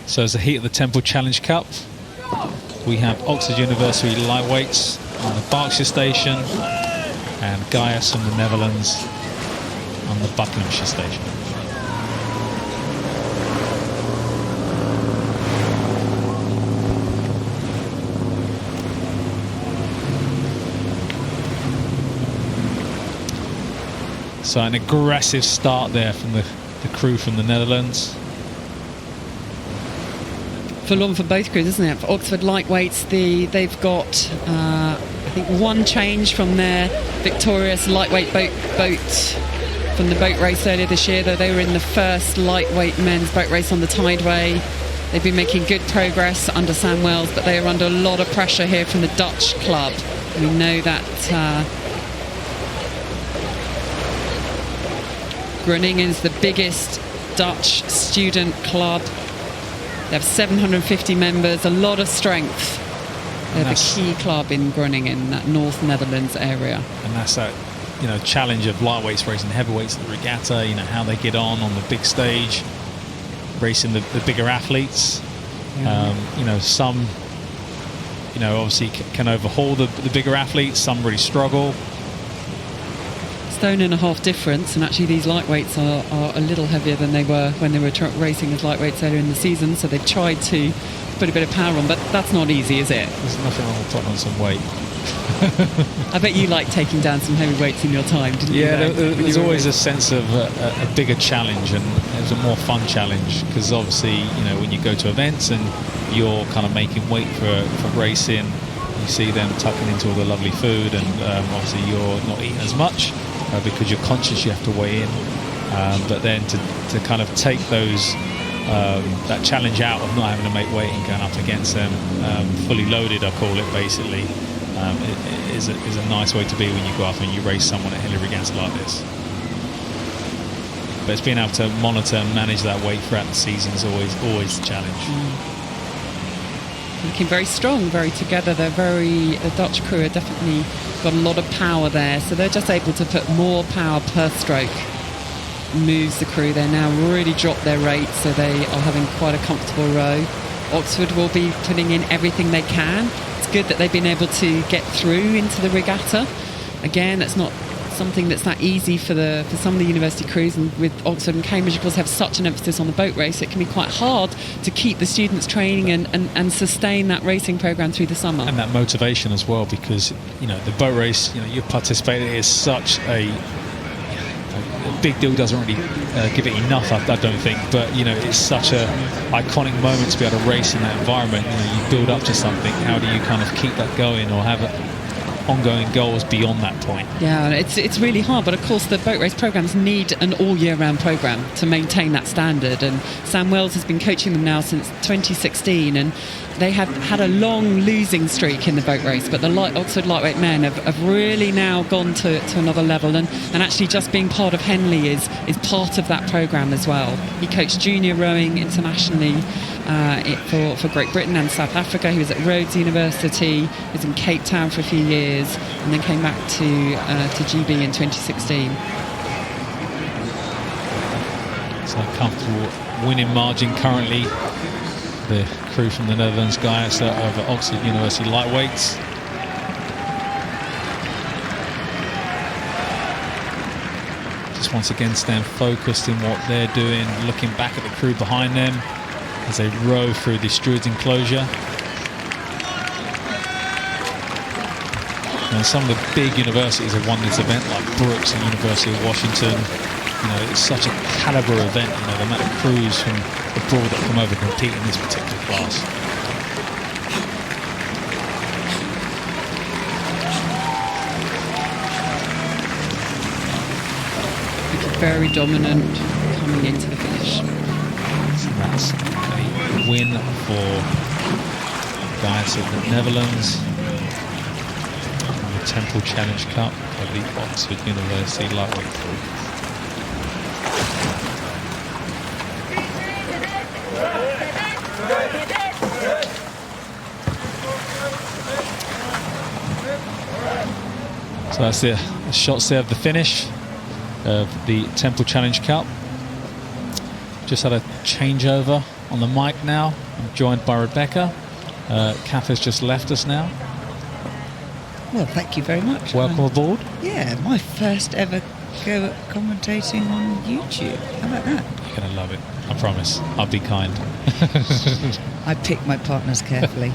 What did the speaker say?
So as the heat of the Temple Challenge Cup, we have Oxford University lightweights on the Berkshire station and Gyas from the Netherlands on the Buckinghamshire station. So an aggressive start there from the crew from the Netherlands. Full on for both crews, isn't it? For Oxford lightweights, they've got I think one change from their victorious lightweight boat from the boat race earlier this year, though they were in the first lightweight men's boat race on the Tideway. They've been making good progress under Sam Wells, but they are under a lot of pressure here from the Dutch club. We know that Groningen's the biggest Dutch student club. They have 750 members, a lot of strength. They're the key club in Groningen, that North Netherlands area. And that's that, challenge of lightweights racing heavyweights at the regatta. How they get on the big stage, racing the bigger athletes. Some, obviously can overhaul the bigger athletes. Some really struggle. Stone and a half difference, and actually these lightweights are a little heavier than they were when they were racing as lightweights earlier in the season, so they've tried to put a bit of power on, but that's not easy, is it? There's nothing wrong with putting on some weight. I bet you like taking down some heavy weights in your time, didn't you? Yeah, there's always a sense of a bigger challenge, and it was a more fun challenge, because obviously, when you go to events and you're kind of making weight for racing, you see them tucking into all the lovely food, and obviously you're not eating as much. Because you're conscious you have to weigh in, but then to kind of take those that challenge out of not having to make weight and going up against them fully loaded, I call it basically, it is a nice way to be when you go up and you race someone at Henley Regatta like this. But it's being able to monitor and manage that weight throughout the season is always the challenge. Looking very strong, very together. The Dutch crew are definitely got a lot of power there, so they're just able to put more power per stroke. Moves the crew. They now really dropped their rate, so they are having quite a comfortable row. Oxford will be putting in everything they can. It's good that they've been able to get through into the regatta. Again, that's not something that's that easy for some of the university crews, and with Oxford and Cambridge, of course, have such an emphasis on the boat race, it can be quite hard to keep the students training and sustain that racing program through the summer. And that motivation as well, because the boat race, you participate, it is such a big deal. Doesn't really give it enough, I don't think, but it's such a iconic moment to be able to race in that environment. You build up to something. How do you kind of keep that going, or have ongoing goals beyond that point? Yeah, it's really hard, but of course the boat race programs need an all year round program to maintain that standard, and Sam Wells has been coaching them now since 2016, and they have had a long losing streak in the boat race, but the Oxford lightweight men have really now gone to another level, and actually just being part of Henley is part of that program as well. He coached junior rowing internationally for Great Britain and South Africa. He was at Rhodes University, he was in Cape Town for a few years, and then came back to GB in 2016. So a comfortable winning margin currently. The crew from the Netherlands, Gyas, over Oxford University lightweights. Just once again staying focused in what they're doing, looking back at the crew behind them as they row through the Stewards enclosure. And some of the big universities have won this event, like Brooks and University of Washington. It's such a caliber event, the amount of crews from abroad that come over to compete in this particular class. Very dominant coming into the finish. So that's a win for Gyas of the Netherlands. The Temple Challenge Cup of the Oxford University lightweight crew. So that's the shots there of the finish of the Temple Challenge Cup. Just had a changeover on the mic now. I'm joined by Rebecca. Kath has just left us now. Well, thank you very much. Welcome aboard. Yeah, my first ever go at commentating on YouTube. How about that? You're going to love it. I promise. I'll be kind. I pick my partners carefully.